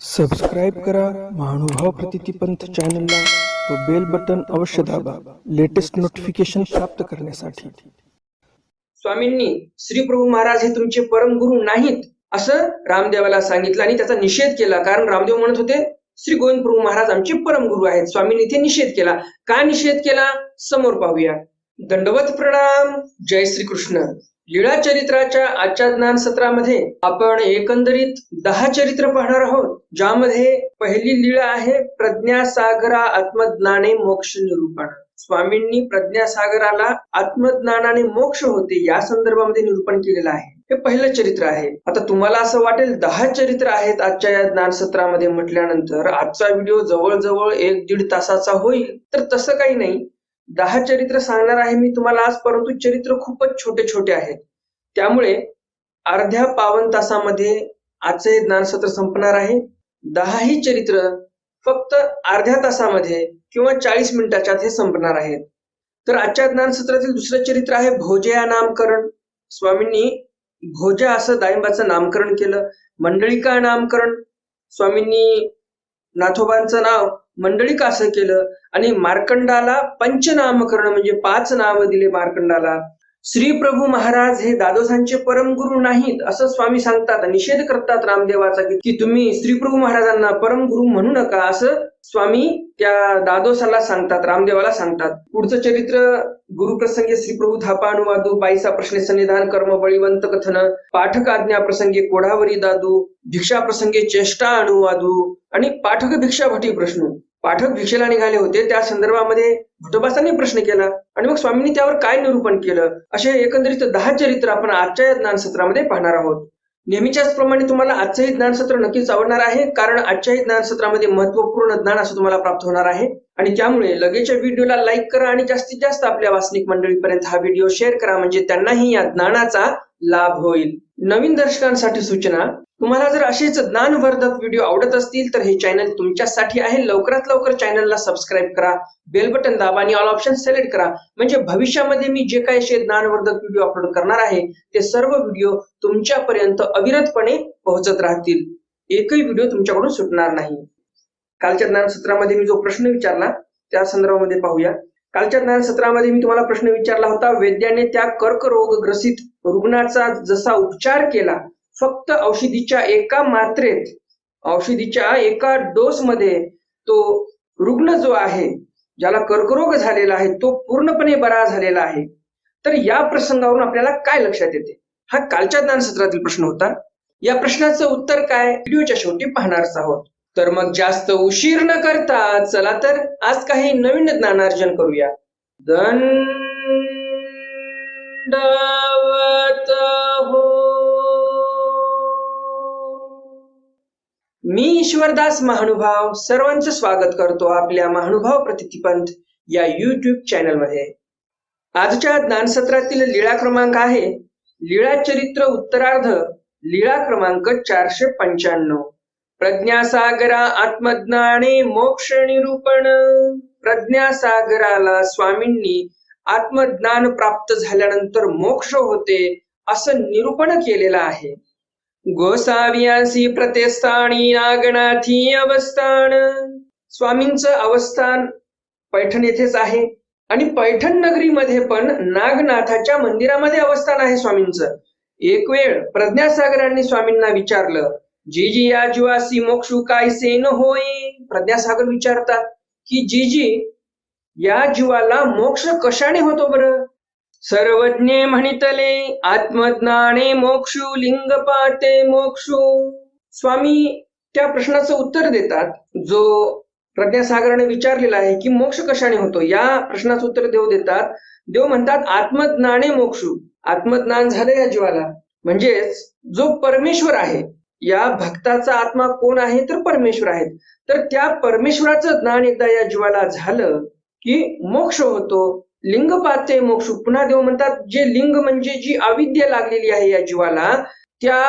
Subscribe करा महानुभाव प्रतितीपंथ चॅनलला व बेल बटन अवश्य दाबा लेटेस्ट नोटिफिकेशन प्राप्त करण्यासाठी। स्वामींनी श्री प्रभू महाराज हे तुमचे परम गुरु नाहीत असं रामदेवाला सांगितलं आणि त्याचा निषेध केला। कारण रामदेव म्हणत होते श्री गोविंद प्रभू महाराज आमचे परम गुरु आहेत। स्वामींनी इथे निषेध केला। का निषेध केला समोर पाहूया। दंडवत प्रणाम। जय श्री कृष्ण। लीळा चरित्राच्या आजच्या ज्ञान सत्रामध्ये आपण एकंदरीत 10 चरित्र पाहणार आहोत, ज्यामध्ये पहिली लीळा आहे प्रज्ञासागरा आत्मज्ञाने मोक्ष निरूपण। स्वामींनी प्रज्ञासागराला आत्मज्ञानाने मोक्ष होते या संदर्भामध्ये निरूपण केलेलं आहे। हे पहिलं चरित्र आहे। आता तुम्हाला असं वाटेल 10 चरित्र आहेत आजच्या या ज्ञान सत्रामध्ये म्हटल्यानंतर आजचा व्हिडिओ जवळजवळ 1-1.5 तासाचा होईल, तर तसं काही नाही। 10 चरित्र सांगणार आहे मी तुम्हाला आज, परंतु चरित्र खूपच छोटे छोटे आहेत, त्यामुळे अर्ध्या पावन तासामध्ये आजचे हे ज्ञान सत्र संपणार आहे। 10 ही चरित्र फक्त अर्ध्या तासामध्ये किंवा 40 मिनिटाच्यात हे संपणार आहेत। तर आजच्या ज्ञान सत्रातील दुसरं चरित्र आहे भोजया नामकरण। स्वामींनी भोजा असं दाईंबाचं नामकरण केलं। मंडळिका नामकरण, स्वामींनी नाथोबांचं नाव मंडळिका असं केलं आणि मार्कंडाला पंचनामकरण म्हणजे 5 नाव दिले मार्कंडाला। श्री प्रभू महाराज हे दादोसांचे परम गुरु नाहीत असं स्वामी सांगतात, निषेध करतात रामदेवाचा की तुम्ही श्री प्रभू महाराजांना परम गुरु म्हणू नका असं स्वामी त्या दादोसाला सांगतात, रामदेवाला सांगतात। पुढचं चरित्र गुरुप्रसंगी श्री प्रभू थापा अनुवादू, बाईसा प्रश्ने सन्निधान कर्म बळीवंत कथन, पाठक आज्ञा प्रसंगी कोढावरी दादू, भिक्षा प्रसंगी चेष्टा अनुवादू आणि पाठक भिक्षा भटी प्रश्न। पाठक भिक्षेला निघाले होते, त्या संदर्भामध्ये भटोबासांनी प्रश्न केला आणि मग स्वामींनी त्यावर काय निरूपण केलं, असे एकंदरीत 10 चरित्र आपण आजच्या ज्ञान सत्रामध्ये पाहणार आहोत। नेहमीच्याच प्रमाणे तुम्हाला आजचे हे ज्ञान सत्र नक्कीच आवडणार आहे, कारण आजच्या हे ज्ञान सत्रामध्ये महत्वपूर्ण ज्ञान असं तुम्हाला प्राप्त होणार आहे आणि त्यामुळे लगेच व्हिडिओला लाईक करा आणि जास्तीत जास्त आपल्या वाचनिक मंडळीपर्यंत हा व्हिडिओ शेअर करा, म्हणजे त्यांनाही या ज्ञानाचा लाभ होईल। नवीन दर्शकांसाठी सूचना, तुम्हाला जर असेच ज्ञानवर्धक व्हिडिओ आवडत असतील तर हे चॅनल तुमच्यासाठी आहे। लवकरात लवकर चॅनलला सबस्क्राईब करा, बेल बटन दाबा आणि ऑल ऑप्शन सिलेक्ट करा, म्हणजे भविष्यामध्ये मी जे काही असे ज्ञानवर्धक व्हिडिओ अपलोड करणार आहे ते सर्व व्हिडिओ तुमच्यापर्यंत अविरतपणे पोहोचत राहतील। एकही व्हिडिओ तुमच्याकडून सुटणार नाही। कालच्या ज्ञान सत्रामध्ये मी जो प्रश्न विचारला त्या संदर्भामध्ये पाहूया। कालच्या ज्ञान सत्रामध्ये मी तुम्हाला प्रश्न विचारला होता, वैद्याने त्या कर्करोगग्रसित रुग्णाचा जसा उपचार केला, फक्त औषधीच्या एका मात्रेत, औषधीच्या एका डोस मध्ये तो रुग्ण जो आहे, ज्याला कर्करोग झालेला आहे, तो पूर्णपणे बरा झालेला आहे। तर या प्रसंगावरून आपल्याला काय लक्षात येते, हा कालच्या ज्ञान सत्रातील प्रश्न होता। या प्रश्नाचं उत्तर काय व्हिडिओच्या शेवटी पाहणारच आहोत। तर मग जास्त उशीर न करता चला तर आज काही नवीन ज्ञानार्जन करूया। दंडवत हो। मी ईश्वरदास महानुभाव सर्वांचं स्वागत करतो आपल्या महानुभाव प्रतितीपंथ या YouTube चॅनलमध्ये। आजच्या ज्ञान सत्रातील लीळा क्रमांक आहे लीळा चरित्र उत्तरार्ध, लीळा क्रमांक 495। प्रज्ञासागरा आत्मज्ञाने मोक्ष निरूपण। प्रज्ञासागराला स्वामींनी आत्मज्ञान प्राप्त झाल्यानंतर मोक्ष होते असं निरूपण केलेलं आहे। गोसावियांसी प्रतिस्थानी नागनाथी अवस्थान। स्वामींचं अवस्थान पैठण येथेच आहे आणि पैठण नगरीमध्ये पण नागनाथाच्या मंदिरामध्ये अवस्थान आहे स्वामींचं। एक वेळ प्रज्ञासागरांनी स्वामींना विचारलं, जीजी या जीवासी मोक्षू कायसे न होय। प्रज्ञासागर विचारतात की जीजी या जीवाला मोक्ष कशाने होतो बरं। सर्वज्ञे म्हणितले आत्मज्ञाने मोक्षू लिंग पाते मोक्षू। स्वामी त्या प्रश्नाचं उत्तर देतात जो प्रज्ञासागराने विचारलेला आहे की मोक्ष कशाने होतो, या प्रश्नाचं उत्तर देव देतात। देव म्हणतात आत्मज्ञाने मोक्षू, आत्मज्ञान झालं या जीवाला, म्हणजेच जो परमेश्वर आहे, या भक्ताचा आत्मा कोण आहे तर परमेश्वर आहेत, तर त्या परमेश्वराचं ज्ञान एकदा या जीवाला झालं की मोक्ष होतो। लिंग पाते मोक्ष। पुन्हा देव म्हणतात जे लिंग म्हणजे जी अविद्या लागलेली आहे या जीवाला, त्या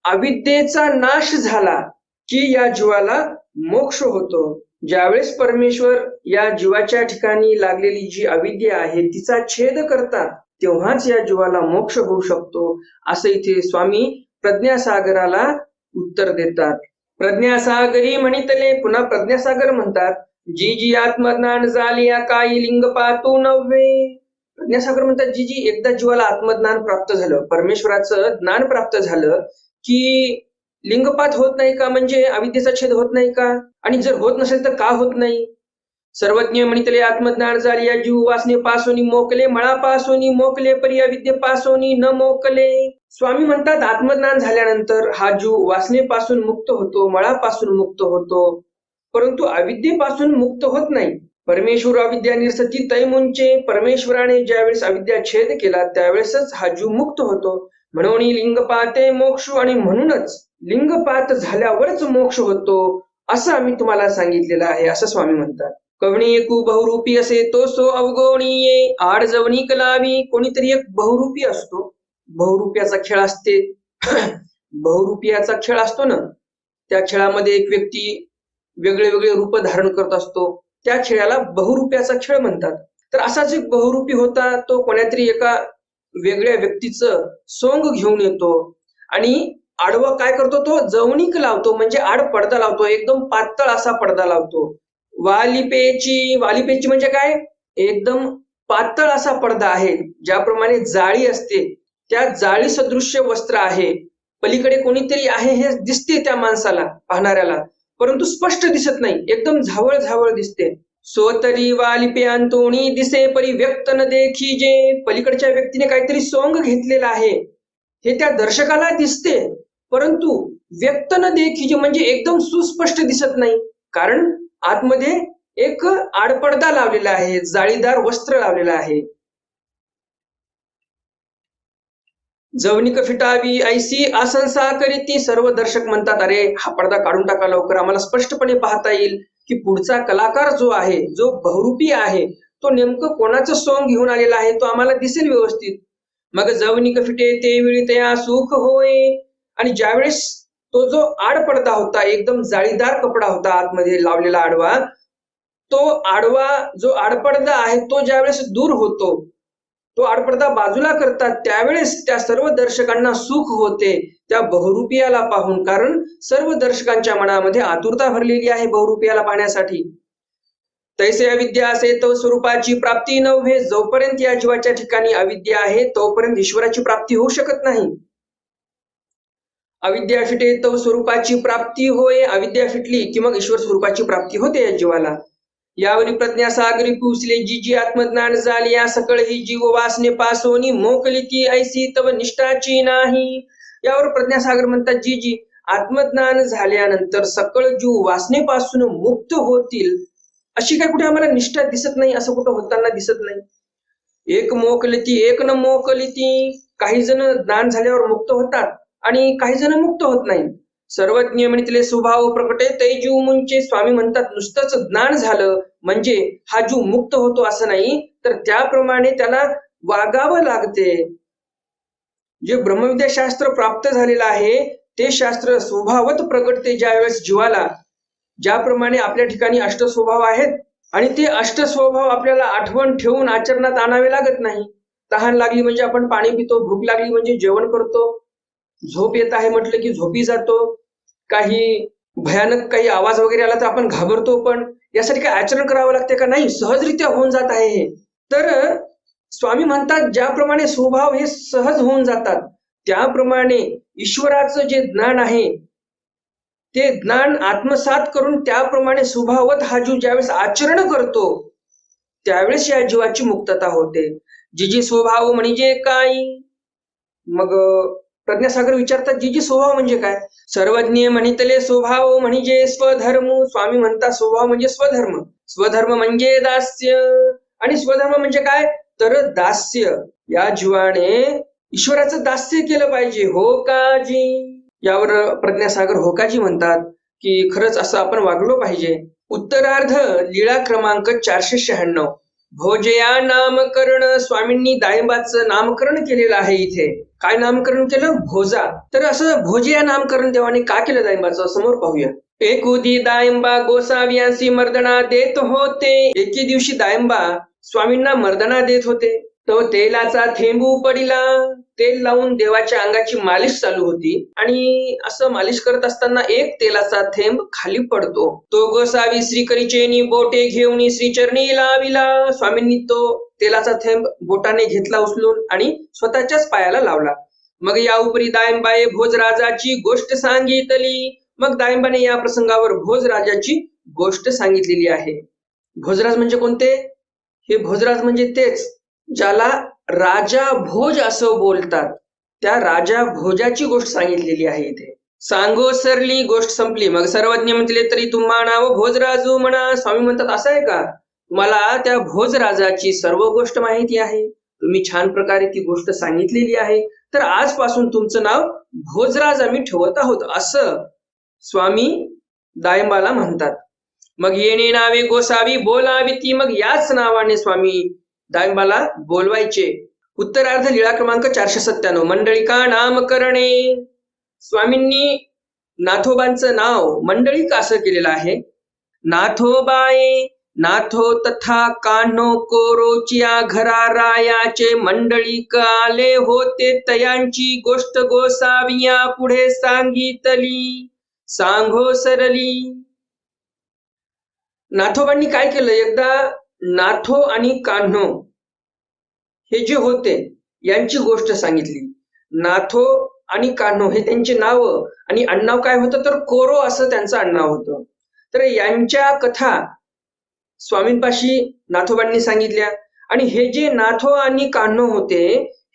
अविद्येचा नाश झाला की या जीवाला मोक्ष होतो। ज्यावेळेस परमेश्वर या जीवाच्या ठिकाणी लागलेली जी अविद्या आहे तिचा छेद करतात, तेव्हाच या जीवाला मोक्ष होऊ शकतो, असं इथे स्वामी प्रज्ञासागराला उत्तर देतात। प्रज्ञासागरी म्हणितले, पुन्हा प्रज्ञासागर म्हणतात, जी जी आत्मज्ञान झालिया काही लिंग पातू नव्हे. प्रज्ञासागर म्हणतात, जी जी एकदा जीवाला आत्मज्ञान प्राप्त झालं, परमेश्वराचं ज्ञान प्राप्त झालं, की लिंगपात होत नाही का? म्हणजे अविद्येचा छेद होत नाही का? आणि जर होत नसेल तर का होत नाही? सर्वज्ञ म्हणितले आत्मज्ञान झालिया जीव वासने पासोनी मोकले, मळापासोनी मोकले, परी अविद्ये पासोनी न मोकले. स्वामी म्हणतात, आत्मज्ञान झाल्यानंतर हा जीव वासनेपासून मुक्त होतो, मळापासून मुक्त होतो, परंतु अविद्येपासून मुक्त होत नाही. परमेश्वर अविद्या निरसती तैमुंचे, परमेश्वराने ज्यावेळेस अविद्या छेद केला त्यावेळेसच हा जीव मुक्त होतो. म्हणून लिंगपाते मोक्ष, आणि म्हणूनच लिंगपात झाल्यावरच मोक्ष होतो, असं आम्ही तुम्हाला सांगितलेलं आहे, असं स्वामी म्हणतात. कवणी एकू बहुरूपी असे तो सो अवगोणीये, आड जवणी कलावी. कोणीतरी एक बहुरूपी असतो, बहुरूपियाचा खेळ असते. बहुरूपियाचा खेळ असतो ना, त्या खेळामध्ये एक व्यक्ती वेगळे वेगळे रूप धारण करत असतो, त्या खेळाला बहुरूपियाचा खेळ म्हणतात. तर असाच एक बहुरूपी होता, तो कोण्यातरी एका वेगळ्या व्यक्तीचं सोंग घेऊन येतो आणि आडवा काय करतो, तो जवणीक लावतो, म्हणजे आड पडदा लावतो, एकदम पातळ असा पडदा लावतो. वालिपेची, वालिपेची म्हणजे काय, एकदम पातळ असा पडदा आहे, ज्याप्रमाणे जाळी असते त्या जाळी सदृश्य वस्त्र आहे. पलीकडे कोणीतरी आहे हे दिसते त्या माणसाला, पाहणाऱ्याला, परंतु स्पष्ट दिसत नाही, एकदम झावळ झावळ दिसते. सोतरी वालिपे अंतोणी दिसे परी व्यक्त न देखी जे. पलीकडच्या व्यक्तीने काहीतरी सोंग घेतलेला आहे हे त्या दर्शकाला दिसते, परंतु व्यक्त न देखी जे म्हणजे एकदम सुस्पष्ट दिसत नाही, कारण आतमध्ये एक आडपडदा लावलेला आहे, जाळीदार वस्त्र लावलेलं आहे. जवनिक फिटावी ऐसी आसंसा करीती. सर्व दर्शक म्हणतात, अरे हा पडदा काढून टाका लवकर, आम्हाला स्पष्टपणे पाहता येईल की पुढचा कलाकार जो आहे, जो बहुरूपी आहे, तो नेमकं कोणाचं सोंग घेऊन आलेला आहे, तो आम्हाला दिसेल व्यवस्थित. मग जवनिक फिटे ते वेळी तया सुख होय. आणि ज्यावेळेस तो जो आडपडदा होता, एकदम जाळीदार कपडा होता आतमध्ये लावलेला आडवा, तो आडवा जो आडपडदा आहे तो ज्यावेळेस दूर होतो, तो आडपडदा बाजूला करतात, त्यावेळेस त्या सर्व दर्शकांना सुख होते त्या बहुरूपियाला पाहून, कारण सर्व दर्शकांच्या मनामध्ये आतुरता भरलेली आहे बहुरूपियाला पाहण्यासाठी. तैसे अविद्या असे तो स्वरूपाची प्राप्ती नव्हे. जोपर्यंत या जीवाच्या ठिकाणी अविद्या आहे तोपर्यंत ईश्वराची प्राप्ती होऊ शकत नाही. अविद्या फिटे तो स्वरूपाची प्राप्ती होय. अविद्या फिटली की मग ईश्वर स्वरूपाची प्राप्ती होते या जीवाला. यावरी प्रज्ञा सागरी पुसले जी जी आत्मज्ञान झाली, या सकळ ही जीव वासने पासोनी मोकली ती ऐसी तव निष्ठाची नाही. यावर प्रज्ञासागर म्हणतात, जी जी आत्मज्ञान झाल्यानंतर सकळ जीव वासनेपासून मुक्त होतील, अशी काय कुठे आम्हाला निष्ठा दिसत नाही, असं कुठं होताना दिसत नाही. एक मोकलिती एक न मोकलिती. काही जण ज्ञान झाल्यावर मुक्त होतात आणि काही जण मुक्त होत नाही. सर्वज्ञ म्हणितले स्वभाव प्रकटे तै जीव मुंचे. स्वामी म्हणतात, नुसतंच ज्ञान झालं म्हणजे हा जीव मुक्त होतो असं नाही, तर त्याप्रमाणे त्याला वागावं लागते. जे ब्रह्मविद्या शास्त्र प्राप्त झालेलं आहे ते शास्त्र स्वभावत प्रगटते ज्यावेळेस जीवाला. ज्याप्रमाणे आपल्या ठिकाणी अष्टस्वभाव आहेत आणि ते अष्टस्वभाव आपल्याला आठवण ठेवून आचरणात आणावे लागत नाही. तहान लागली म्हणजे आपण पाणी पितो, भूक लागली म्हणजे जेवण करतो, झोप येत आहे म्हटलं की झोपी जातो, काही भयानक काही आवाज वगैरे आला तर आपण घाबरतो, पण यासाठी काय आचरण करावं लागते का? नाही, सहजरित्या होऊन जात आहे हे. तर स्वामी म्हणतात, ज्याप्रमाणे स्वभाव हे सहज होऊन जातात त्याप्रमाणे ईश्वराचं जे ज्ञान आहे ते ज्ञान आत्मसात करून त्याप्रमाणे स्वभावत हा जीव ज्यावेळेस आचरण करतो त्यावेळेस या जीवाची मुक्तता होते. जी जी स्वभाव म्हणजे काय? मग प्रज्ञासागर विचारतात, जी जी स्वभाव म्हणजे काय? सर्वज्ञ म्हणितले स्वभाव म्हणजे स्वधर्म. स्वामी म्हणतात, स्वभाव म्हणजे स्वधर्म. स्वधर्म म्हणजे दास्य. आणि स्वधर्म म्हणजे काय? तर दास्य. या जीवाने ईश्वराचं दास्य केलं पाहिजे. हो काजी. यावर प्रज्ञासागर होकाजी म्हणतात की खरंच असं आपण वागलो पाहिजे. उत्तरार्ध लीळा क्रमांक 496. भोजया नामकरण. स्वामींनी दायंबाचं नामकरण केलेलं आहे इथे. काय नामकरण केलं? भोजा. तर असं भोजया नामकरण देवाने का केलं दायंबाचं, समोर पाहूया. एकुदी दायंबा गोसावियांसी मर्दना देत होते. एके दिवशी दायंबा स्वामींना मर्दना देत होते. तो तेलाचा थेंबू पडिला. तेल लावून देवाच्या अंगाची मालिश चालू होती आणि असं मालिश करत असताना एक तेलाचा थेंब खाली पडतो. तो गोसावी श्रीकरीचेनी बोटे घेऊन श्रीचरणी लाविला. स्वामींनी तो तेलाचा थेंब बोटाने घेतला उचलून आणि स्वतःच्याच पायाला लावला. मग या उपरी दायंबाई भोजराजाची गोष्ट सांगितली. मग दायंबाने या प्रसंगावर भोजराजाची गोष्ट सांगितलेली आहे. भोजराज म्हणजे कोणते? हे भोजराज म्हणजे तेच ज्याला राजा भोज असं बोलतात. त्या राजा भोजाची गोष्ट सांगितलेली आहे इथे. सांगो सरली गोष्ट संपली. मग सर्वज्ञ म्हटले तरी तुम्हा नाव भोजराजू म्हणा. स्वामी म्हणतात असं आहे का? तुम्हाला त्या भोजराजाची सर्व गोष्ट माहिती आहे. तुम्ही छान प्रकारे ती गोष्ट सांगितलेली आहे. तर आजपासून तुमचं नाव भोजराज आम्ही ठेवत आहोत असं स्वामी दायंबाला म्हणतात. मग येणे नावे गोसावी बोलावी ती. मग याच नावाने स्वामी दायंबाला बोलवायचे. उत्तरार्ध लीळा क्रमांक 497. मंडळिका नामकरणे. स्वामींनी नाथोबांचं नाव मंडळिका असं केलेलं आहे. नाथोबाये नाथो तथा कान्हो कोरोचिया घरा रायाचे मंडळीक आले होते. तयांची गोष्ट गोसाविया पुढे सांगितली. सांगो सरली. नाथोबांनी काय केलं? एकदा नाथो आणि कान्हो हे जे होते यांची गोष्ट सांगितली. नाथो आणि कान्हो हे त्यांचे नाव आणि आडनाव काय होतं तर कोरो असं त्यांचं आडनाव होतं. तर यांच्या कथा स्वामींपाशी नाथोबांनी सांगितल्या. आणि हे जे नाथो आणि कान्हो होते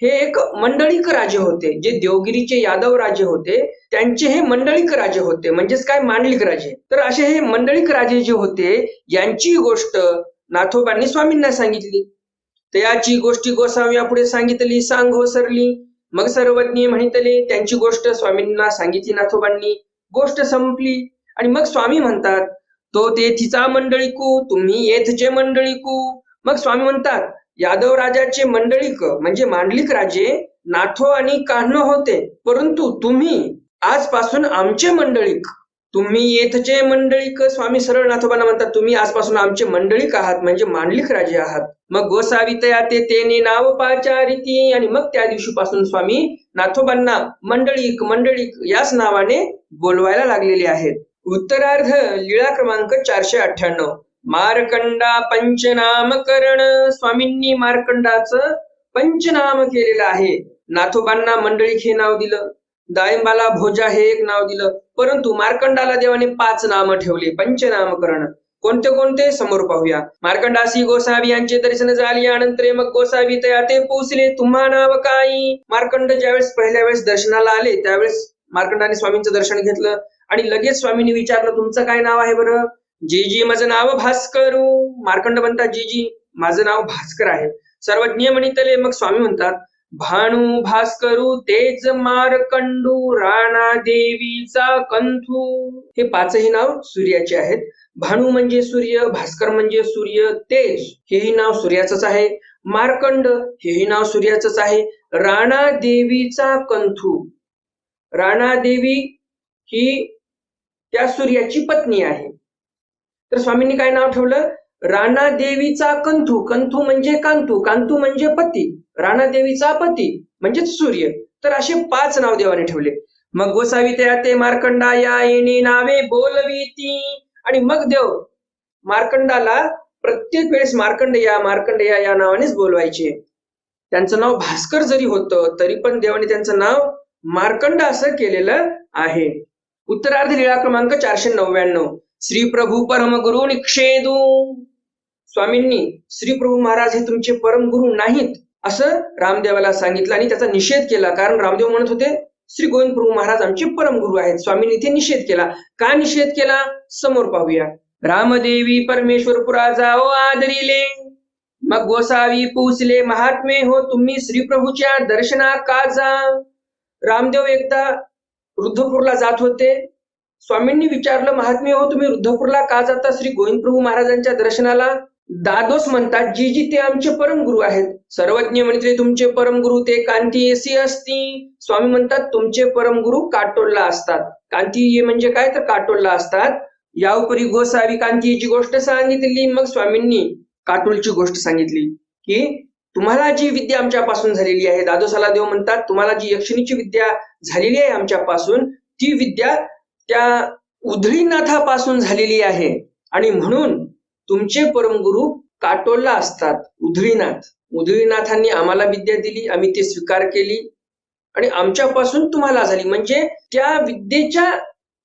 हे एक मंडळीक राजे होते. जे देवगिरीचे यादव राजे होते त्यांचे हे मंडळीक राजे होते. म्हणजेच काय? मांडलिक राजे. तर असे हे मंडळीक राजे जे होते यांची गोष्ट नाथोबांनी स्वामींना सांगितली. त्याची गोष्टी गोसाव्या पुढे सांगितली. सांगो सरली. मग सर्वज्ञ म्हणितले त्यांची गोष्ट स्वामींना सांगितली नाथोबांनी. गोष्ट संपली आणि मग स्वामी म्हणतात तो तेथीचा मंडळीकू तुम्ही येथचे मंडळीकू. मग स्वामी म्हणतात यादव राजाचे मंडळीक म्हणजे मांडलिक राजे नाथो आणि कान्हो होते, परंतु तुम्ही आजपासून आमचे मंडळीक. तुम्ही येथचे मंडळीक. स्वामी सरळ नाथोबांना म्हणतात तुम्ही आजपासून आमचे मंडळीक आहात म्हणजे मांडलिक राजे आहात. मग गोसावितया तेने नाव पाचारिती. आणि मग त्या दिवशीपासून स्वामी नाथोबांना मंडळीक मंडळीक याच नावाने बोलवायला लागलेले आहेत. उत्तरार्ध लीळा क्रमांक 498. मार्कंडा पंचनामकरण. स्वामींनी मार्कंडाचं पंचनाम केलेलं आहे. नाथोबांना मंडळीक हे नाव दिलं, दायंबाला भोजा हे एक नाव दिलं, परंतु मार्कंडाला देवाने 5 नाम ठेवले. पंचनामकरण कोणते कोणते समोर पाहूया. मार्कंडासी गोसावी यांचे दर्शन झाले. अनंतर मग गोसावी तया ते पोचले. तुम्हा नाव काही. मार्कंड ज्यावेळेस पहिल्या वेळेस दर्शनाला आले त्यावेळेस मार्कंडाने स्वामींचं दर्शन घेतलं आणि लगेच स्वामींनी विचारलं तुमचं काय नाव आहे बरं? जीजी माझं नाव भास्करू. मार्कंड म्हणतात जीजी माझं नाव भास्कर आहे. सर्वज्ञ म्हणितले. मग स्वामी म्हणतात भानू भास्करू तेज मार्कंडू राणा देवीचा कंथू. हे 5ही नाव सूर्याचे आहेत. भानू म्हणजे सूर्य, भास्कर म्हणजे सूर्य, तेज हेही नाव सूर्याचंच आहे, मार्कंड हेही नाव सूर्याचंच आहे, राणा देवीचा कंथू. राणा देवी ही त्या सूर्याची पत्नी आहे. तर स्वामींनी काय नाव ठेवलं? राणा देवीचा कंथू. कंथू म्हणजे कांतू, कांतू म्हणजे पती, राणा देवीचा पती म्हणजेच सूर्य. तर असे 5 नाव देवाने ठेवले. मग गोसावी त्या ते मार्कंडा या येणे नावे बोलवीती. आणि मग देव मार्कंडाला प्रत्येक वेळेस मार्कंड या या नावानेच बोलवायचे. त्यांचं नाव भास्कर जरी होतं तरी पण देवाने त्यांचं नाव मार्कंड असं केलेलं आहे. उत्तरार्ध लीळा क्रमांक 499. श्री प्रभू परमगुरु निक्षेदू. स्वामींनी श्री प्रभू महाराज हे तुमचे परमगुरु नाहीत असं रामदेवाला सांगितलं आणि त्याचा निषेध केला. कारण रामदेव म्हणत होते श्री गोविंद प्रभू महाराज आमचे परमगुरु आहेत. स्वामींनी इथे निषेध केला. का निषेध केला समोर पाहूया. रामदेवी परमेश्वरपुरा जाओ आदरिले. मग गोसावी पूजले महात्मे हो तुम्ही श्री प्रभूच्या दर्शना का जा. रामदेव एकदा रुद्धपूरला जात होते. स्वामींनी विचारलं महात्मे हो तुम्ही रुद्धपूरला का जाता श्री गोविंद प्रभू महाराजांच्या दर्शनाला. दादोस म्हणतात जीजी ते आमचे परमगुरु आहेत. सर्वज्ञ म्हणते तुमचे परमगुरु ते कांती येसी असती. स्वामी म्हणतात तुमचे परमगुरु काटोलला असतात. कांती म्हणजे काय तर काटोलला असतात. या उपरी गोसावी कांतीची गोष्ट सांगितली. मग स्वामींनी काटोलची गोष्ट सांगितली की तुम्हाला जी विद्या आमच्यापासून झालेली आहे, दादोसाला देव म्हणतात तुम्हाला जी यक्षिणीची विद्या झालेली आहे आमच्यापासून, ती विद्या त्या उधळीनाथापासून झालेली आहे. आणि म्हणून तुमचे परमगुरु काटोलला असतात. उधळीनाथांनी आम्हाला विद्या दिली, आम्ही ती स्वीकार केली आणि आमच्यापासून तुम्हाला झाली. म्हणजे त्या विद्येच्या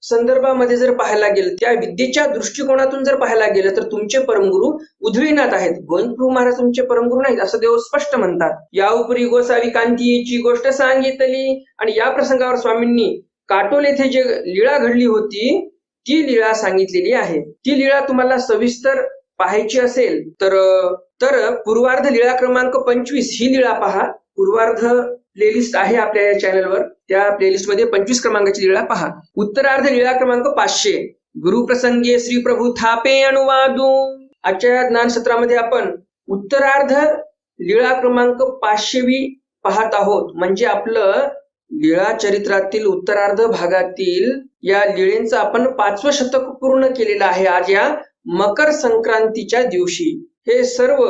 संदर्भामध्ये जर पाहायला गेलं, त्या विद्येच्या दृष्टिकोनातून जर पाहायला गेलं, तर तुमचे परमगुरु उधळीनाथ आहेत. गोविंद प्रभू महाराज तुमचे परमगुरु नाहीत असं देव स्पष्ट म्हणतात. या उपरी गोसावी कांतीची गोष्ट सांगितली. आणि या प्रसंगावर स्वामींनी काटोल येथे जे लीळा घडली होती ती लीळा सांगितलेली आहे. ती लीळा तुम्हाला सविस्तर पाहायची असेल तर पूर्वार्ध लीळा क्रमांक 25 ही लीळा पहा. पूर्वार्ध प्लेलिस्ट आहे आपल्या या चॅनलवर, त्या प्लेलिस्ट मध्ये 25 क्रमांकाची लीळा पहा. उत्तरार्ध लीळा क्रमांक 500 गुरुप्रसंगे श्री प्रभू थापे अनुवादू. आजच्या ज्ञान सत्रामध्ये आपण उत्तरार्ध लीळा क्रमांक 500 पाहत आहोत. म्हणजे आपलं लीळा चरित्रातील उत्तरार्ध भागातील या लीळेंचं आपण 5वं शतक पूर्ण केलेलं आहे आज या मकर संक्रांतीच्या दिवशी. हे सर्व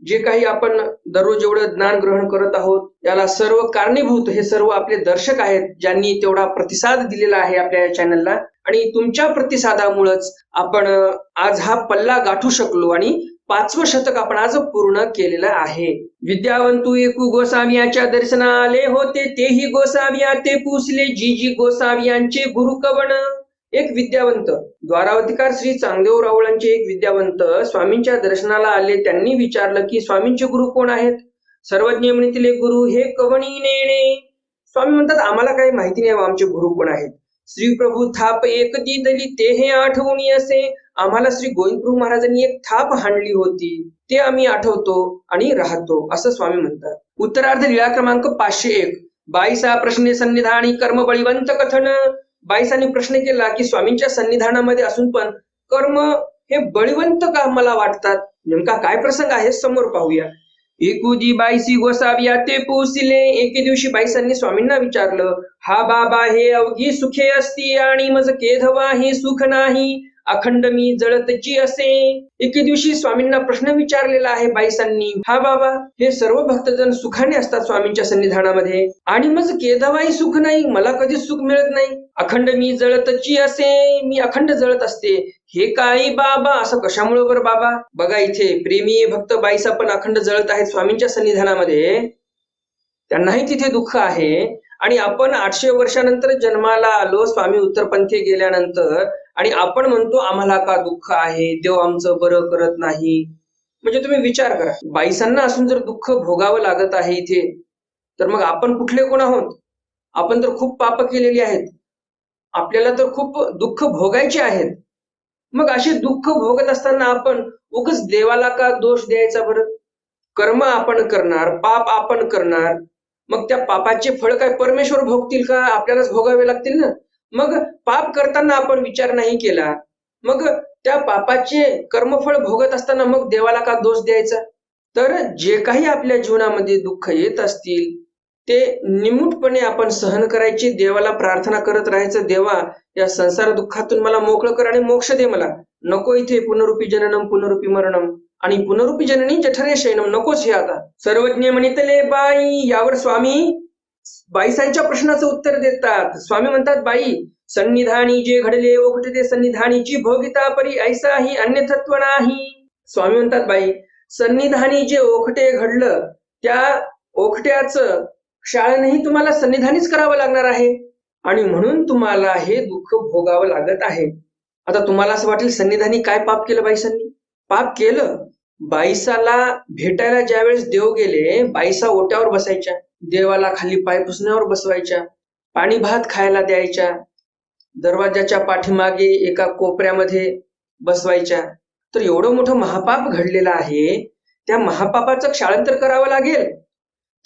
जे काही आपण दररोज एवढं ज्ञान ग्रहण करत आहोत याला सर्व कारणीभूत हे सर्व आपले दर्शक आहेत, ज्यांनी तेवढा प्रतिसाद दिलेला आहे आपल्या या चॅनलला. आणि तुमच्या प्रतिसादामुळेच आपण आज हा पल्ला गाठू शकलो आणि 5वं शतक आपण आज पूर्ण केलेलं आहे. विद्यावंतू एकू गोसावियाच्या दर्शनाले होते, तेही गोसाविया ते पुसले जी गोसावियांचे गुरु कवण. एक विद्यावंत द्वारावतीकार श्री चांगदेव राऊळांचे एक विद्यावंत स्वामींच्या दर्शनाला आले. त्यांनी विचारलं की स्वामींचे गुरु कोण आहेत? सर्वज्ञ म्हणीतले गुरु हे कवणी नेणे. स्वामी म्हणतात आम्हाला काही माहिती नाही आमचे गुरु कोण आहेत. श्री प्रभू थाप एक दिली ते हे आठवणी असे. आम्हाला श्री गोविंद प्रभू महाराजांनी एक थाप हाणली होती, ते आम्ही आठवतो आणि राहतो असं स्वामी म्हणतात. उत्तरार्ध लीळा क्रमांक 501 बाईसा प्रश्ने सन्निधानी कर्म बळीवंत कथन. बाईसांनी प्रश्न केला की स्वामींच्या सन्निधानामध्ये असून पण कर्म हे बळीवंत का मला वाटतात? नेमका काय प्रसंग आहे समोर पाहूया. एकुदी बाईसी गोसाविया ते पोसिले. एके दिवशी बाईसांनी स्वामींना विचारलं, हा बाबा हे अवघी सुखे असती आणि मज केधवा हे सुख नाही, अखंड मी जळतची असे. एके दिवशी स्वामींना प्रश्न विचारलेला आहे बाईसांनी, हा बाबा हे सर्व भक्तजन सुखाने असतात स्वामींच्या सन्निधानामध्ये आणि मज केधवाही सुख नाही, मला कधीच सुख मिळत नाही. अखंड मी जळतची असे, मी अखंड जळत असते. हे काय बाबा, असं कशामुळे बरं बाबा? बघा इथे प्रेमी भक्त बाईसा पण अखंड जळत आहेत स्वामींच्या सन्निधानामध्ये, त्यांनाही तिथे दुःख आहे. आणि आपण 800 वर्षानंतर जन्माला आलो स्वामी उत्तरपंथी गेल्यानंतर, आणि आपण म्हणतो आम्हाला का दुःख आहे, देव आमचं बरं करत नाही. म्हणजे तुम्ही विचार करा, बाईसांना असून जर दुःख भोगावं लागत आहे इथे, तर मग आपण कुठले कोण आहोत? आपण तर खूप पाप केलेली आहेत, आपल्याला तर खूप दुःख भोगायचे आहेत. मग असे दुःख भोगत असताना आपण उगाच देवाला का दोष द्यायचा बरं? कर्म आपण करणार, पाप आपण करणार, मग त्या पापाचे फळ काय परमेश्वर भोगतील का? आपल्यालाच भोगावे लागतील ना. मग पाप करताना आपण विचार नाही केला, मग त्या पापाचे कर्मफळ भोगत असताना मग देवाला का दोष द्यायचा? तर जे काही आपल्या जीवनामध्ये दुःख येत असतील ते निमूटपणे आपण सहन करायचे, देवाला प्रार्थना करत राहायचं, देवा या संसार दुःखातून मला मोकळं कर आणि मोक्ष दे मला. नको इथे पुनरुपी जननम पुनरुपी मरणम आणि पुनरुपी जननी जठरे शयनम, नकोच हे आता. सर्वज्ञ म्हणितले बाई. यावर स्वामी बाईसांच्या प्रश्नाचं उत्तर देतात. स्वामी म्हणतात, बाई सन्निधानी जे घडले ओघटे ते सन्निधानीची भोगिता परी ऐसाही अन्यथत्व नाही. स्वामी म्हणतात, बाई सन्निधानी जे ओघटे घडलं त्या ओघट्याचं क्षाळनही तुम्हाला सन्निधानीच करावं लागणार आहे आणि म्हणून तुम्हाला हे दुःख भोगावं लागत आहे. आता तुम्हाला असं वाटेल सन्निधानी काय पाप केलं बाईसांनी? पाप केलं. बाईसाला भेटायला ज्यावेळेस देव गेले, बाईसा ओट्यावर बसायच्या, देवाला खाली पाय पुसण्यावर बसवायच्या, पाणी भात खायला द्यायच्या, दरवाजाच्या पाठीमागे एका कोपऱ्यामध्ये बसवायच्या. तर एवढं मोठं महापाप घडलेलं आहे, त्या महापापाचं क्षाळंतर करावं लागेल.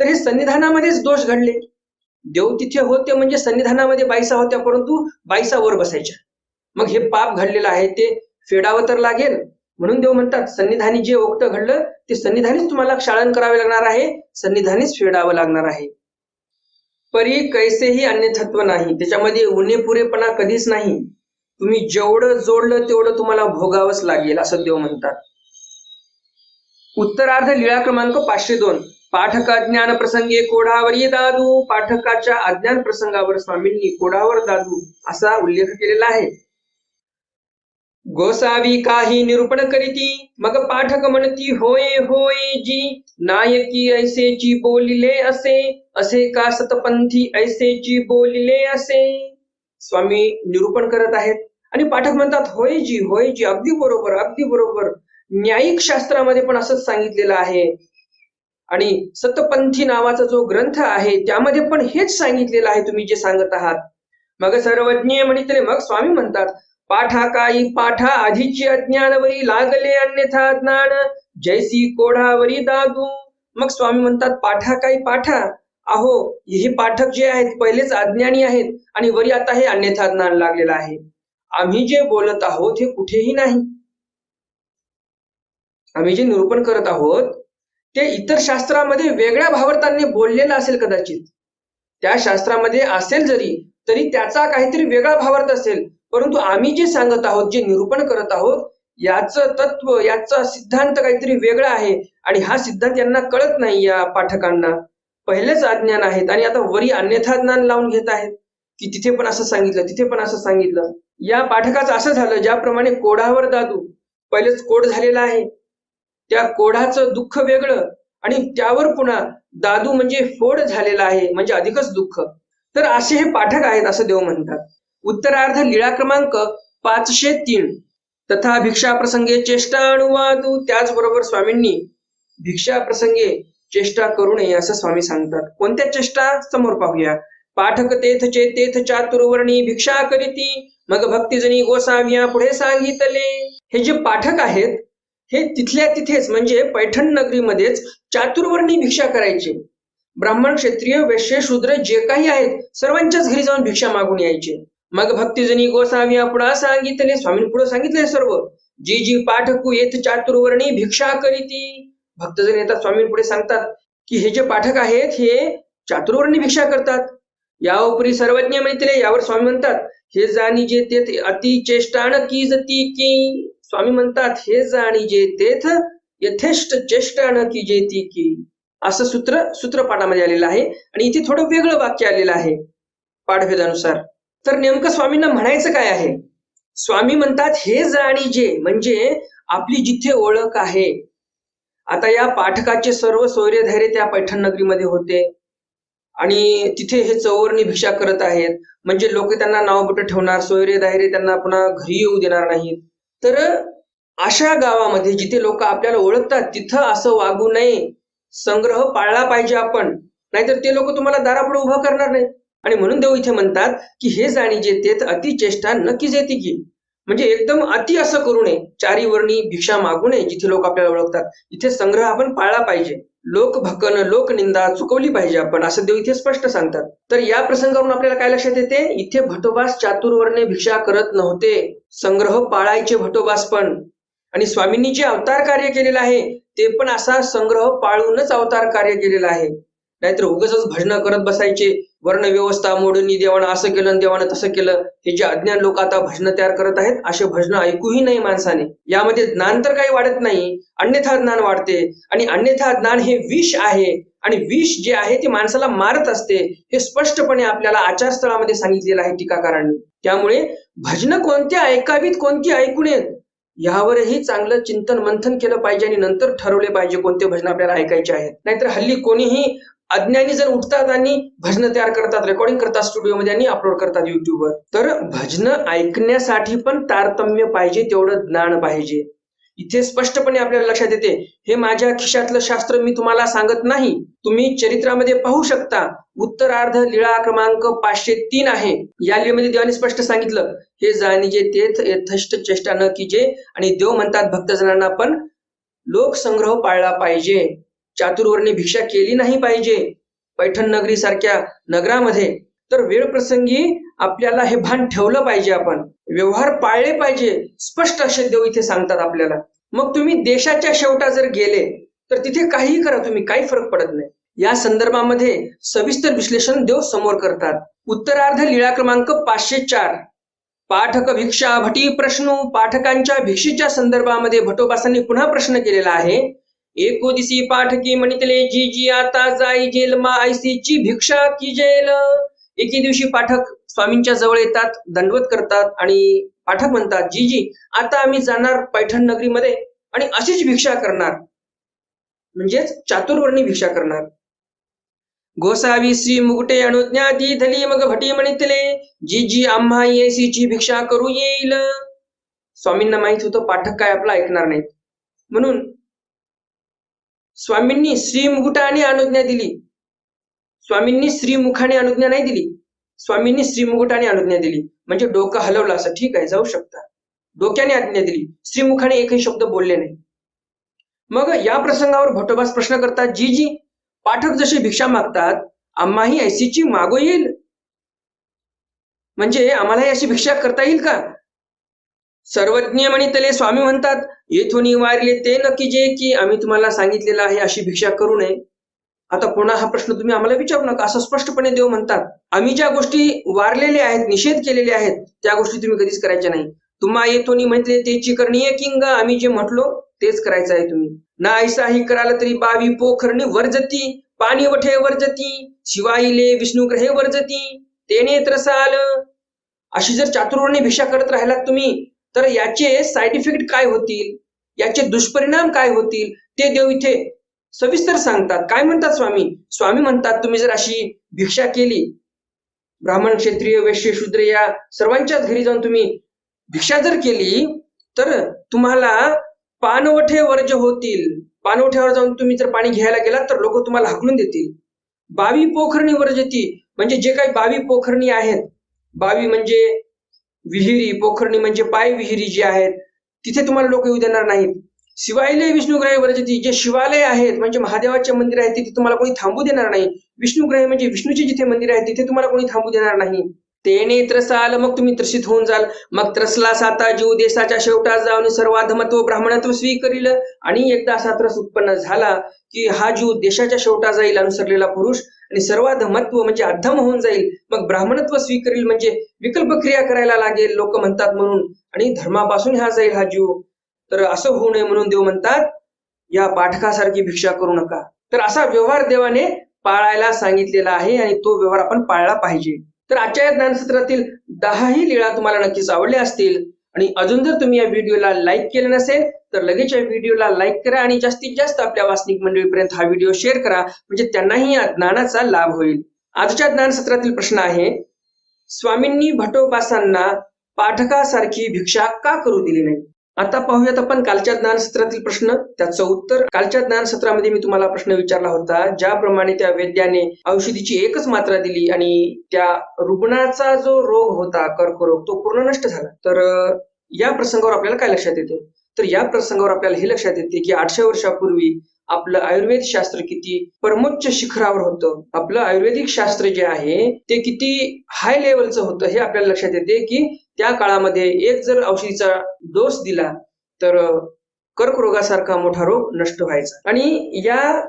तर हे सन्निधानामध्येच दोष घडले. देव तिथे होते म्हणजे सन्निधानामध्ये बाईसा होत्या, परंतु बाईसा वर बसायच्या. मग हे पाप घडलेलं आहे ते फेडावं तर लागेल. म्हणून देव म्हणतात सन्निधानी जे ओघटं घडलं ते सन्निधानीच तुम्हाला क्षाळन करावे लागणार आहे, सन्निधानीच फेडावं लागणार आहे. परी कैसेही अन्यथत्व नाही, त्याच्यामध्ये उणेपुरेपणा कधीच नाही. तुम्ही जेवढं जोडलं तेवढं तुम्हाला भोगावंच लागेल असं देव म्हणतात. उत्तरार्ध लीळा क्रमांक 502. पाठक अज्ञान प्रसंगे कोढावरी दादू. पाठकाच्या अज्ञान प्रसंगावर स्वामींनी कोढावर दादू असा उल्लेख केलेला आहे. गोसावी काही निरूपण करीती, मग पाठक म्हणती होय होय जी. नायकी ऐसेची बोलिले असे, असे का सतपंथी ऐसेची बोलिले असे. स्वामी निरूपण करत आहेत आणि पाठक म्हणतात होय जी, अगदी बरोबर, अगदी बरोबर. न्यायिक शास्त्रामध्ये पण असंच सांगितलेलं आहे आणि सतपंथी नावाचा जो ग्रंथ आहे त्यामध्ये पण हेच सांगितलेलं आहे तुम्ही जे सांगत आहात. मग सर्वज्ञ म्हणितले. मग स्वामी म्हणतात पाठा काही पाठा आधीची अज्ञानवरी लागले अन्यथा ज्ञान जैसी कोढावरी दादू. मग स्वामी म्हणतात पाठा काही पाठा, अहो हे पाठक जे आहेत पहिलेच अज्ञानी आहेत आणि वरी आता हे अन्यथा ज्ञान लागलेलं आहे. आम्ही जे बोलत आहोत हे कुठेही नाही. आम्ही जे निरूपण करत आहोत ते इतर शास्त्रामध्ये वेगळ्या भावार्थाने बोललेलं असेल कदाचित. त्या शास्त्रामध्ये असेल जरी तरी त्याचा काहीतरी वेगळा भावार्थ असेल, परंतु आम्ही जे सांगत आहोत, जे निरूपण करत आहोत याचं तत्व, याचा सिद्धांत काहीतरी वेगळा आहे आणि हा सिद्धांत यांना कळत नाही. या पाठकांना पहिलेच अज्ञान आहेत आणि आता वरी अन्यथा ज्ञान लावून घेत आहेत की तिथे पण असं सांगितलं, तिथे पण असं सांगितलं. या पाठकाचं असं झालं ज्याप्रमाणे कोढावर दादू, पहिलेच कोढ झालेला आहे, त्या कोढाचं दुःख वेगळं आणि त्यावर पुन्हा दादू म्हणजे फोड झालेला आहे, म्हणजे अधिकच दुःख. तर असे हे पाठक आहेत असं देव म्हणतात. उत्तरार्ध लीळा क्रमांक 503. तथा भिक्षा प्रसंगे चेष्टा अनुवादू. त्याचबरोबर स्वामींनी भिक्षा प्रसंगे चेष्टा करू नये असं स्वामी सांगतात. कोणत्या चेष्टा समोर पाहूया. पाठक तेथचे तेथ चातुर्वर्णी भिक्षा करीती, मग भक्तिजनी गोसाव्या पुढे सांगितले. हे जे पाठक आहेत हे तिथल्या तिथेच म्हणजे पैठण नगरीमध्येच चातुर्वर्णी भिक्षा करायचे. ब्राह्मण, क्षत्रिय, वैश्य, शूद्र जे काही आहेत सर्वांच्याच घरी जाऊन भिक्षा मागून यायचे. मग भक्तिजनी गोसाव्या पुढे सांगितले. स्वामींनी पुढे सांगितले सर्व. जी जी पाठकू येथ चातुर्वर्णी भिक्षा करीती. भक्तजन येतात स्वामी पुढे सांगतात की हे जे पाठक आहेत हे चातुर्वर्णी भिक्षा करतात. या उपरी सर्वज्ञ मिळते. यावर स्वामी म्हणतात हे जाणी जे तेथ अति चेष्टान की जती की. स्वामी म्हणतात हे जाणी जे तेथ यथेष्ट चेष्टा न की जेती की. असं सूत्रपाठामध्ये आलेलं आहे आणि इथे थोडं वेगळं वाक्य आलेलं आहे पाठभेदानुसार. तर नेमकं स्वामींना म्हणायचं काय आहे. स्वामी म्हणतात हे जाणी जे म्हणजे आपली जिथे ओळख आहे. आता या पाठकाचे सर्व सोयरे धैर्य त्या पैठण नगरीमध्ये होते आणि तिथे हे चौवर्णी भिक्षा करत आहेत, म्हणजे लोक त्यांना नाव बोट ठेवणार, सोयरे धैर्य त्यांना पुन्हा घरी येऊ देणार नाहीत. तर अशा गावामध्ये जिथे लोक आपल्याला ओळखतात तिथं असं वागू नये. संग्रह पाळला पाहिजे आपण, नाहीतर ते लोक तुम्हाला दारापुढे उभं करणार नाही. आणि म्हणून देव इथे म्हणतात की हे जाणी जे तेथ अति चेष्टा नक्कीच येते की, म्हणजे एकदम अति असं करू नये. चारी वर्णी भिक्षा मागू नये. जिथे लोक आपल्याला ओळखतात इथे संग्रह आपण पाळला पाहिजे. लोक भकन, लोक निंदा चुकवली पाहिजे आपण, असं देव इथे स्पष्ट सांगतात. तर या प्रसंगावरून आपल्याला काय लक्षात येते, इथे भटोबास चातुर्वर्णे भिक्षा करत नव्हते. संग्रह पाळायचे भटोबास पण. आणि स्वामींनी जे अवतार कार्य केलेलं आहे ते पण असा संग्रह पाळूनच अवतार कार्य केलेलं आहे. नाहीतर उगाचच भजन करत बसायचे, वर्ण व्यवस्था मोडून देवानं असं केलं, देवानं तसं केलं. हे जे अज्ञान लोक आता भजन तयार करत आहेत असे भजन ऐकूही नाही माणसाने. यामध्ये ज्ञान तर काही वाढत नाही, अन्यथा ज्ञान वाढते. आणि अन्यथा ज्ञान हे विष आहे आणि विष जे आहे ते माणसाला मारत असते. हे स्पष्टपणे आपल्याला आचारस्थळामध्ये सांगितलेलं आहे टीकाकारांनी. त्यामुळे भजन कोणती ऐकावीत, कोणती ऐकू नयेत यावरही चांगलं चिंतन मंथन केलं पाहिजे आणि नंतर ठरवले पाहिजे कोणते भजन आपल्याला ऐकायचे आहेत. नाहीतर हल्ली कोणीही अज्ञानी जर उठतात आणि भजन तयार करतात, रेकॉर्डिंग करतात स्टुडिओमध्ये आणि अपलोड करतात युट्यूबवर. तर भजन ऐकण्यासाठी पण तारतम्य पाहिजे, तेवढं ज्ञान पाहिजे. इथे स्पष्टपणे आपल्याला लक्षात येते, हे माझ्या खिशातलं शास्त्र मी तुम्हाला सांगत नाही. तुम्ही चरित्रामध्ये पाहू शकता. उत्तरार्ध लीळा क्रमांक 503 आहे. या लीळेमध्ये देवाने स्पष्ट सांगितलं हे जाणी जे तेथ यथेष्ट चेष्टा न कीजे. आणि देव म्हणतात भक्तजनांना पण लोकसंग्रह पाळला पाहिजे, चातुर्वर्णी भिक्षा केली नाही पाहिजे पैठण नगरी सारख्या नगरामध्ये. तर वेळ प्रसंगी आपल्याला हे भान ठेवलं पाहिजे, आपण व्यवहार पाळले पाहिजे. स्पष्ट असे देव इथे सांगतात आपल्याला. मग तुम्ही देशाच्या शेवटा जर गेले तर तिथे काहीही करा तुम्ही, काही फरक पडत नाही. या संदर्भामध्ये सविस्तर विश्लेषण देव समोर करतात. उत्तरार्ध लीळा क्रमांक 504. पाठक भिक्षा भटी प्रश्न. पाठकांच्या भिक्षेच्या संदर्भामध्ये भटोबासांनी पुन्हा प्रश्न केलेला आहे. एको दिसी पाठकी म्हणितले जी जी आता जाई जेलमा ऐसीची भिक्षा की जेल. एके दिवशी पाठक स्वामींच्या जवळ येतात, दंडवत करतात आणि पाठक म्हणतात, जी जी आता आम्ही जाणार पैठण नगरीमध्ये आणि अशीच भिक्षा करणार, म्हणजेच चातुर्वर्णी भिक्षा करणार. गोसावी श्री मुकुटे अनुज्ञा दी धली मग भटी म्हणितले जी जी आम्हा येसीची भिक्षा करू येईल. स्वामींना माहित होतं पाठक काय आपला ऐकणार नाहीत, म्हणून स्वामींनी श्रीमुकुटाने अनुज्ञा दिली. स्वामींनी श्रीमुखाने अनुज्ञा नाही दिली, स्वामींनी श्रीमुकुटाने अनुज्ञा दिली. म्हणजे डोकं हलवलं असं, ठीक आहे जाऊ शकता, डोक्याने आज्ञा दिली, श्रीमुखाने एकही शब्द बोलले नाही. मग या प्रसंगावर भटोबास प्रश्न करतात, जी जी पाठक जसे भिक्षा मागतात आम्हाही ऐसीची मागो येईल, म्हणजे आम्हालाही अशी भिक्षा करता येईल का? सर्वज्ञ म्हणितले स्वामी म्हणतात, येथून वारले ते नक्की जे की आम्ही तुम्हाला सांगितलेलं आहे अशी भिक्षा करू नये. आता पुन्हा हा प्रश्न तुम्ही आम्हाला विचारू नका असं स्पष्टपणे देव म्हणतात. आम्ही ज्या गोष्टी वारलेल्या आहेत, निषेध केलेले आहेत, त्या गोष्टी तुम्ही कधीच करायच्या नाही. तुम्हा येथून म्हटले तेची करणीय किंग, आम्ही जे म्हटलो तेच करायचं आहे तुम्ही. ना ऐसाही कराल तरी बावी पोखरणी वर्जती, पाणी वठे वर्जती, शिवाईले विष्णुग्रहे वर्जती, तेने त्रसाल. अशी जर चातुर्वर्णी भिक्षा करत राहिलात तुम्ही तर याचे साईड इफेक्ट काय होतील, याचे दुष्परिणाम काय होतील ते देव इथे सविस्तर सांगतात. काय म्हणतात स्वामी? स्वामी म्हणतात तुम्ही जर अशी भिक्षा केली, ब्राह्मण क्षत्रिय वैश्य शूद्र या सर्वांच्याच घरी जाऊन तुम्ही भिक्षा जर केली तर तुम्हाला पाणवठे वर्ज होतील. पाणवठ्यावर जाऊन तुम्ही जर पाणी घ्यायला गेलात तर लोक तुम्हाला हाकलून देतील. बावी पोखरणी वर्जती, म्हणजे जे काही बावी पोखरणी आहेत, बावी म्हणजे विहिरी, पोखरणी म्हणजे पाय विहिरी जी आहेत, तिथे तुम्हाला लोक येऊ देणार नाहीत. शिवायले विष्णुग्रहे वर्जती, जे शिवालय आहेत म्हणजे महादेवाचे मंदिर आहे तिथे तुम्हाला कोणी थांबू देणार नाही. विष्णुग्रहे म्हणजे विष्णूचे जिथे मंदिर आहे तिथे तुम्हाला कोणी थांबू देणार नाही. तेने त्रसाल, मग तुम्ही त्रसित होऊन जाल. मग त्रसला साता जीव देशाच्या शेवटा जाऊन सर्वाधमत्व ब्राह्मणत्व स्वीकरील. आणि एकदा असा त्रस उत्पन्न झाला की हा जीव देशाच्या शेवटा जाईल अनुसरलेला पुरुष, आणि सर्वाधमत्व म्हणजे अधम होऊन जाईल. मग ब्राह्मणत्व स्वीकरील म्हणजे विकल्प क्रिया करायला लागेल लोक म्हणतात म्हणून, आणि धर्मापासून हा जाईल हा जीव. तर असं होऊ नये म्हणून देव म्हणतात या पाठकासारखी भिक्षा करू नका. तर असा व्यवहार देवाने पाळायला सांगितलेला आहे आणि तो व्यवहार आपण पाळला पाहिजे. तर आजच्या या ज्ञानसत्रातील 10ही लीळा तुम्हाला नक्कीच आवडल्या असतील. आणि अजून जर तुम्ही या व्हिडिओला लाईक केलं नसेल तर लगेच या व्हिडिओला लाईक करा आणि जास्तीत जास्त आपल्या वासनिक मंडळीपर्यंत हा व्हिडिओ शेअर करा, म्हणजे त्यांनाही या ज्ञानाचा लाभ होईल. आजच्या ज्ञानसत्रातील प्रश्न आहे, स्वामींनी भटोबासांना पाठकासारखी भिक्षा का करू दिली नाही? आता पाहूयात आपण कालच्या ज्ञानसत्रातील प्रश्न, त्याचं उत्तर. कालच्या ज्ञानसत्रामध्ये मी तुम्हाला प्रश्न विचारला होता, ज्याप्रमाणे त्या वैद्याने औषधीची एकच मात्रा दिली आणि त्या रुग्णाचा जो रोग होता कर्करोग तो पूर्ण नष्ट झाला. तर या प्रसंगावर आपल्याला काय लक्षात येते? तर या प्रसंगावर आपल्याला हे लक्षात येते की 800 वर्षापूर्वी आपलं आयुर्वेद शास्त्र किती परमोच्च शिखरावर होतं. आपलं आयुर्वेदिक शास्त्र जे आहे ते किती हाय लेवलचं होतं हे आपल्याला लक्षात येते की त्या काळामध्ये एक जर औषधीचा डोस दिला तर कर्करोगासारखा मोठा रोग नष्ट व्हायचा. आणि या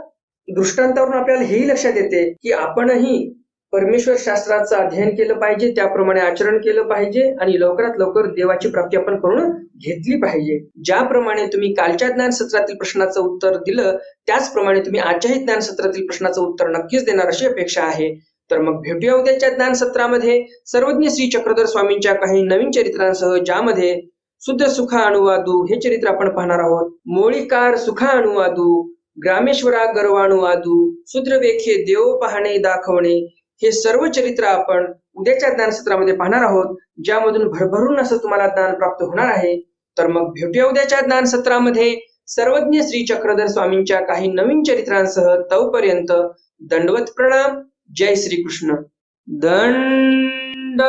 दृष्टांतावरून आपल्याला हेही लक्षात येते की आपणही परमेश्वर शास्त्राचं अध्ययन केलं पाहिजे, त्याप्रमाणे आचरण केलं पाहिजे आणि लवकरात लवकर देवाची प्राप्ती आपण करून घेतली पाहिजे. ज्याप्रमाणे तुम्ही कालच्या ज्ञानसत्रातील प्रश्नाचं उत्तर दिलं त्याचप्रमाणे तुम्ही आजच्याही ज्ञानसत्रातील प्रश्नाचं उत्तर नक्कीच देणार अशी अपेक्षा आहे. तर मग भेटूया उद्याच्या ज्ञानसत्रामध्ये सर्वज्ञ श्री चक्रधर स्वामींच्या काही नवीन चरित्रांसह, ज्यामध्ये शुद्ध सुखा अनुवादू हे चरित्र आपण पाहणार आहोत. मोळीकार सुखा अनुवादू, ग्रामेश्वरा गर्वानुवादू, शूद्रवेखे देव पाहणे दाखवणे, हे सर्व चरित्र आपण उद्याच्या ज्ञानसत्रामध्ये पाहणार आहोत, ज्यामधून भरभरून असं तुम्हाला ज्ञान प्राप्त होणार आहे. तर मग भेटूया उद्याच्या ज्ञानसत्रामध्ये सर्वज्ञ श्री चक्रधर स्वामींच्या काही नवीन चरित्रांसह. तोपर्यंत दंडवत प्रणाम. जय श्री कृष्ण. दंडवत